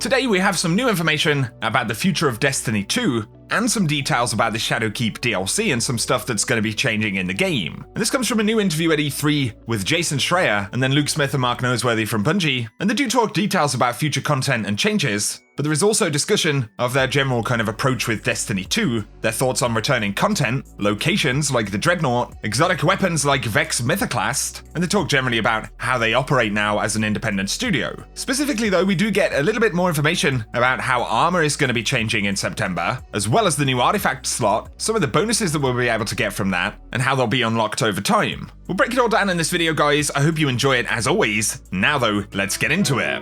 Today we have some new information about the future of Destiny 2, and some details about the Shadowkeep DLC and some stuff that's going to be changing in the game. And this comes from a new interview at E3 with Jason Schreier and then Luke Smith and Mark Noseworthy from Bungie, and they do talk details about future content and changes, but there is also discussion of their general kind of approach with Destiny 2, their thoughts on returning content, locations like the Dreadnought, exotic weapons like Vex Mythoclast, and they talk generally about how they operate now as an independent studio. Specifically though, we do get a little bit more information about how armor is going to be changing in September, as well as the new artifact slot, some of the bonuses that we'll be able to get from that, and how they'll be unlocked over time. We'll break it all down in this video, guys. I hope you enjoy it as always. Now though, let's get into it.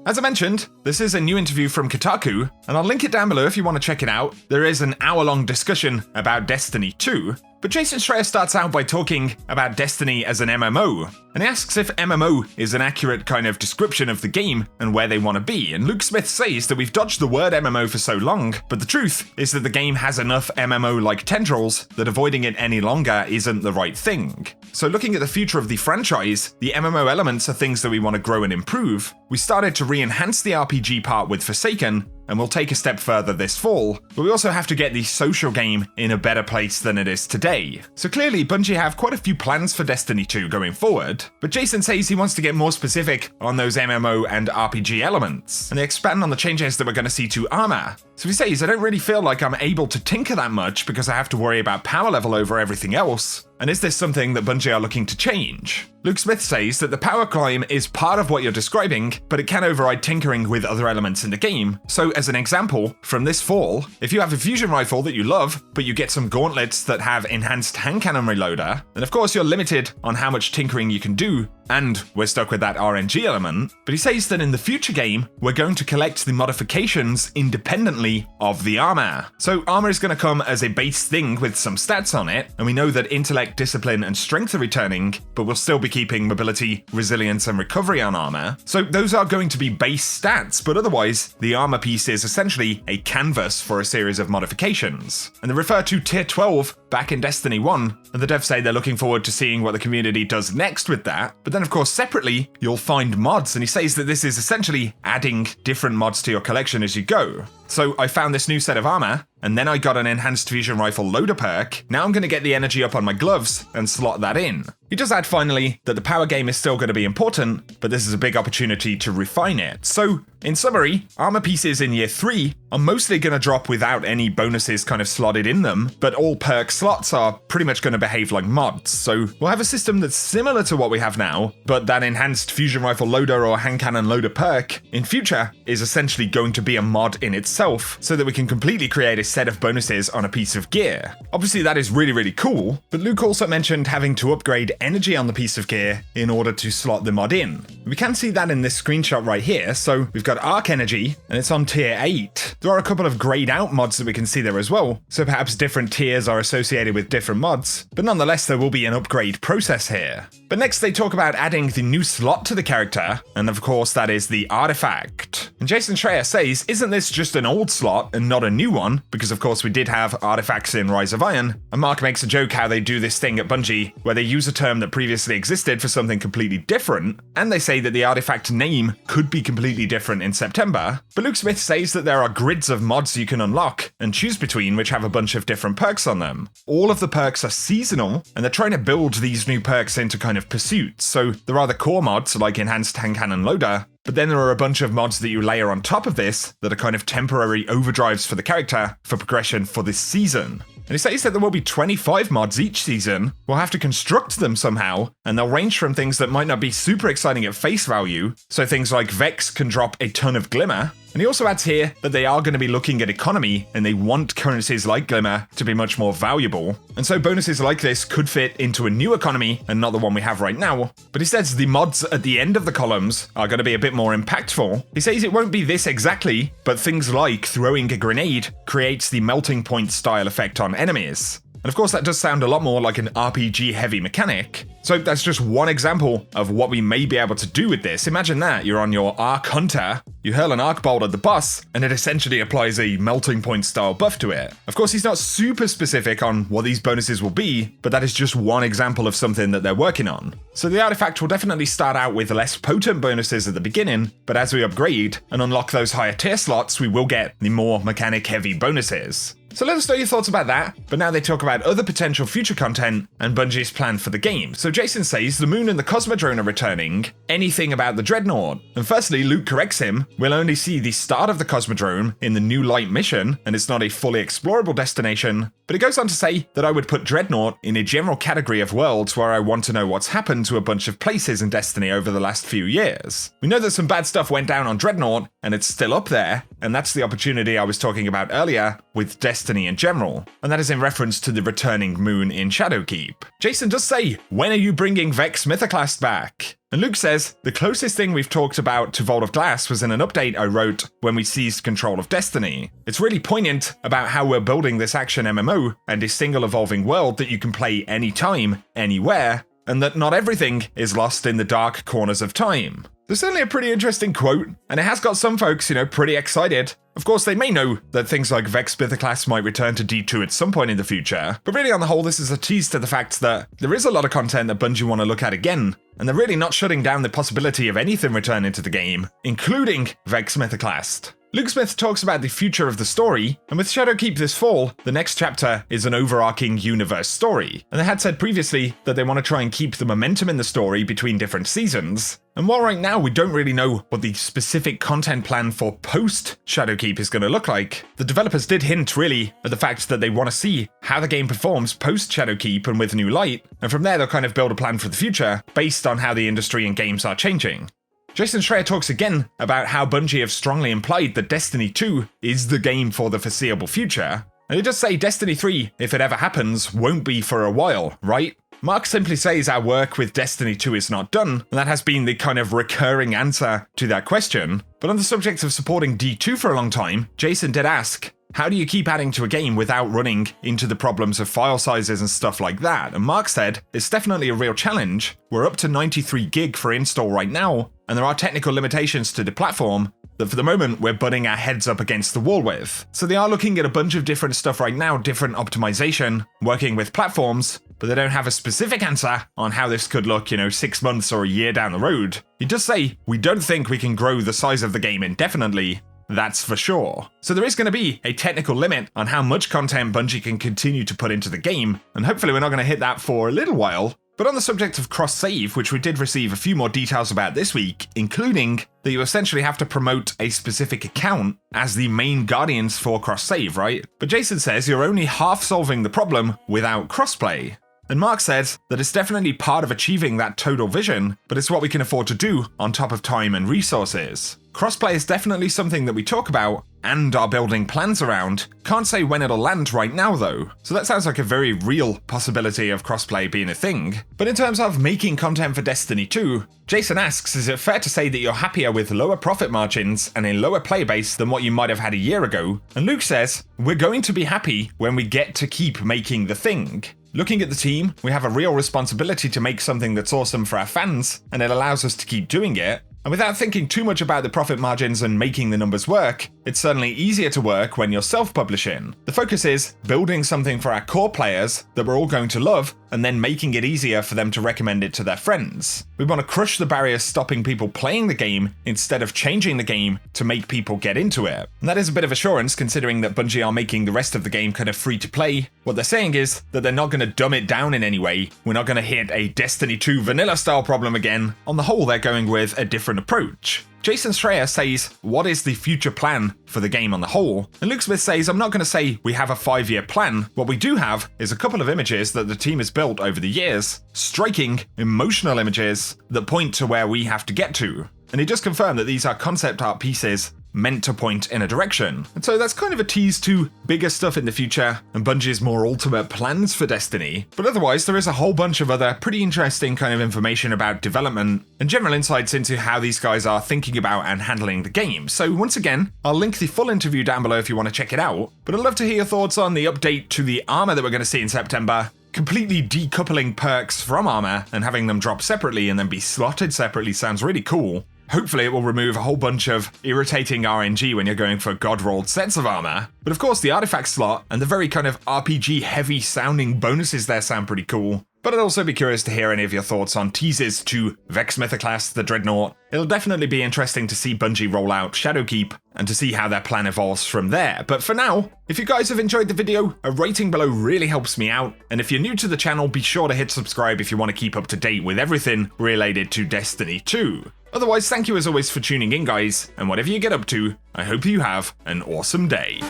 As I mentioned, this is a new interview from Kotaku, and I'll link it down below if you want to check it out. There is an hour-long discussion about Destiny 2, but Jason Schreier starts out by talking about Destiny as an MMO, and he asks if MMO is an accurate kind of description of the game and where they want to be, and Luke Smith says that we've dodged the word MMO for so long, but the truth is that the game has enough MMO-like tendrils that avoiding it any longer isn't the right thing. So looking at the future of the franchise, the MMO elements are things that we want to grow and improve. We started to re-enhance the RPG part with Forsaken, and we'll take a step further this fall, but we also have to get the social game in a better place than it is today. So clearly, Bungie have quite a few plans for Destiny 2 going forward, but Jason says he wants to get more specific on those MMO and RPG elements, and they expand on the changes that we're going to see to armor. So he says, I don't really feel like I'm able to tinker that much because I have to worry about power level over everything else, and is this something that Bungie are looking to change? Luke Smith says that the power climb is part of what you're describing, but it can override tinkering with other elements in the game. So as an example, from this fall, if you have a fusion rifle that you love, but you get some gauntlets that have enhanced hand cannon reloader, then of course you're limited on how much tinkering you can do, and we're stuck with that RNG element. But he says that in the future game, we're going to collect the modifications independently of the armor. So armor is going to come as a base thing with some stats on it, and we know that intellect, discipline, and strength are returning, but we'll still be keeping mobility, resilience, and recovery on armor. So those are going to be base stats, but otherwise, the armor piece is essentially a canvas for a series of modifications. And they refer to Tier 12 back in Destiny 1, and the devs say they're looking forward to seeing what the community does next with that. But then of course separately, you'll find mods, and he says that this is essentially adding different mods to your collection as you go. So I found this new set of armor, and then I got an enhanced fusion rifle loader perk. Now I'm going to get the energy up on my gloves and slot that in. He does add finally that the power game is still going to be important, but this is a big opportunity to refine it. So in summary, armor pieces in year 3 are mostly going to drop without any bonuses kind of slotted in them, but all perk slots are pretty much going to behave like mods. So we'll have a system that's similar to what we have now, but that enhanced fusion rifle loader or hand cannon loader perk in future is essentially going to be a mod in itself, so that we can completely create a set of bonuses on a piece of gear. Obviously that is really, really cool, but Luke also mentioned having to upgrade energy on the piece of gear in order to slot the mod in. We can see that in this screenshot right here. So we've got arc energy, and it's on tier 8. There are a couple of grayed out mods that we can see there as well, so perhaps different tiers are associated with different mods, but nonetheless there will be an upgrade process here. But next they talk about adding the new slot to the character, and of course that is the artifact. And Jason Schreier says, isn't this just an old slot and not a new one? Because of course we did have artifacts in Rise of Iron, and Mark makes a joke how they do this thing at Bungie, where they use a term that previously existed for something completely different, and they say that the artifact name could be completely different in September. But Luke Smith says that there are grids of mods you can unlock and choose between which have a bunch of different perks on them. All of the perks are seasonal, and they're trying to build these new perks into kind of pursuits. So there are the core mods like enhanced hand cannon loader, but then there are a bunch of mods that you layer on top of this that are kind of temporary overdrives for the character for progression for this season. And he says that there will be 25 mods each season. We'll have to construct them somehow, and they'll range from things that might not be super exciting at face value, so things like Vex can drop a ton of Glimmer. And he also adds here that they are going to be looking at economy, and they want currencies like Glimmer to be much more valuable. And so bonuses like this could fit into a new economy and not the one we have right now. But he says the mods at the end of the columns are going to be a bit more impactful. He says it won't be this exactly, but things like throwing a grenade creates the melting point style effect on enemies. And of course that does sound a lot more like an RPG heavy mechanic. So that's just one example of what we may be able to do with this. Imagine that, you're on your Arc Hunter, You hurl an arc bolt at the boss, and it essentially applies a melting point style buff to it. Of course, he's not super specific on what these bonuses will be, but that is just one example of something that they're working on. So the artifact will definitely start out with less potent bonuses at the beginning, but as we upgrade and unlock those higher tier slots, we will get the more mechanic heavy bonuses. So let us know your thoughts about that, but now they talk about other potential future content and Bungie's plan for the game. So Jason says the moon and the Cosmodrome are returning, anything about the Dreadnought. And firstly, Luke corrects him, we'll only see the start of the Cosmodrome in the New Light mission, and it's not a fully explorable destination. But it goes on to say that I would put Dreadnought in a general category of worlds where I want to know what's happened to a bunch of places in Destiny over the last few years. We know that some bad stuff went down on Dreadnought, and it's still up there, and that's the opportunity I was talking about earlier with Destiny in general, and that is in reference to the returning moon in Shadowkeep. Jason does say, when are you bringing Vex Mythoclast back? And Luke says, the closest thing we've talked about to Vault of Glass was in an update I wrote when we seized control of Destiny. It's really poignant about how we're building this action MMO and a single evolving world that you can play anytime, anywhere, and that not everything is lost in the dark corners of time. There's certainly a pretty interesting quote, and it has got some folks, pretty excited. Of course, they may know that things like Vex Mythoclast might return to D2 at some point in the future, but really on the whole, this is a tease to the fact that there is a lot of content that Bungie want to look at again, and they're really not shutting down the possibility of anything returning to the game, including Vex Mythoclast. Luke Smith talks about the future of the story, and with Shadowkeep this fall, the next chapter is an overarching universe story. And they had said previously that they want to try and keep the momentum in the story between different seasons. And while right now we don't really know what the specific content plan for post-Shadowkeep is going to look like, the developers did hint really at the fact that they want to see how the game performs post-Shadowkeep and with New Light, and from there they'll kind of build a plan for the future based on how the industry and games are changing. Jason Schreier talks again about how Bungie have strongly implied that Destiny 2 is the game for the foreseeable future, and he does say Destiny 3, if it ever happens, won't be for a while, right? Mark simply says our work with Destiny 2 is not done, and that has been the kind of recurring answer to that question. But on the subject of supporting D2 for a long time, Jason did ask, how do you keep adding to a game without running into the problems of file sizes and stuff like that? And Mark said, it's definitely a real challenge. We're up to 93 gig for install right now, and there are technical limitations to the platform that for the moment we're butting our heads up against the wall with. So they are looking at a bunch of different stuff right now, different optimization, working with platforms, but they don't have a specific answer on how this could look, 6 months or a year down the road. He does say, we don't think we can grow the size of the game indefinitely. That's for sure. So there is going to be a technical limit on how much content Bungie can continue to put into the game, and hopefully we're not going to hit that for a little while. But on the subject of cross-save, which we did receive a few more details about this week, including that you essentially have to promote a specific account as the main guardians for cross-save, right? But Jason says you're only half solving the problem without crossplay. And Mark says that it's definitely part of achieving that total vision, but it's what we can afford to do on top of time and resources. Crossplay is definitely something that we talk about and are building plans around. Can't say when it'll land right now though, so that sounds like a very real possibility of crossplay being a thing. But in terms of making content for Destiny 2, Jason asks, is it fair to say that you're happier with lower profit margins and a lower player base than what you might have had a year ago? And Luke says, we're going to be happy when we get to keep making the thing. Looking at the team, we have a real responsibility to make something that's awesome for our fans, and it allows us to keep doing it. And without thinking too much about the profit margins and making the numbers work, it's certainly easier to work when you're self-publishing. The focus is building something for our core players that we're all going to love, and then making it easier for them to recommend it to their friends. We want to crush the barriers stopping people playing the game instead of changing the game to make people get into it. And that is a bit of assurance considering that Bungie are making the rest of the game kind of free to play. What they're saying is that they're not going to dumb it down in any way. We're not going to hit a Destiny 2 vanilla style problem again. On the whole, they're going with a different approach. Jason Schreier says, what is the future plan for the game on the whole? And Luke Smith says, I'm not going to say we have a 5-year plan. What we do have is a couple of images that the team has built over the years, striking, emotional images that point to where we have to get to. And he does confirm that these are concept art pieces meant to point in a direction. And so that's kind of a tease to bigger stuff in the future and Bungie's more ultimate plans for Destiny. But otherwise, there is a whole bunch of other pretty interesting kind of information about development and general insights into how these guys are thinking about and handling the game. So once again, I'll link the full interview down below if you want to check it out. But I'd love to hear your thoughts on the update to the armor that we're going to see in September, completely decoupling perks from armor and having them drop separately and then be slotted separately sounds really cool. Hopefully it will remove a whole bunch of irritating RNG when you're going for god-rolled sets of armor. But of course the artifact slot and the very kind of RPG heavy sounding bonuses there sound pretty cool. But I'd also be curious to hear any of your thoughts on teases to Vex Mythoclast, the Dreadnought. It'll definitely be interesting to see Bungie roll out Shadowkeep and to see how their plan evolves from there. But for now, if you guys have enjoyed the video, a rating below really helps me out. And if you're new to the channel, be sure to hit subscribe if you want to keep up to date with everything related to Destiny 2. Otherwise, thank you as always for tuning in, guys, and whatever you get up to, I hope you have an awesome day.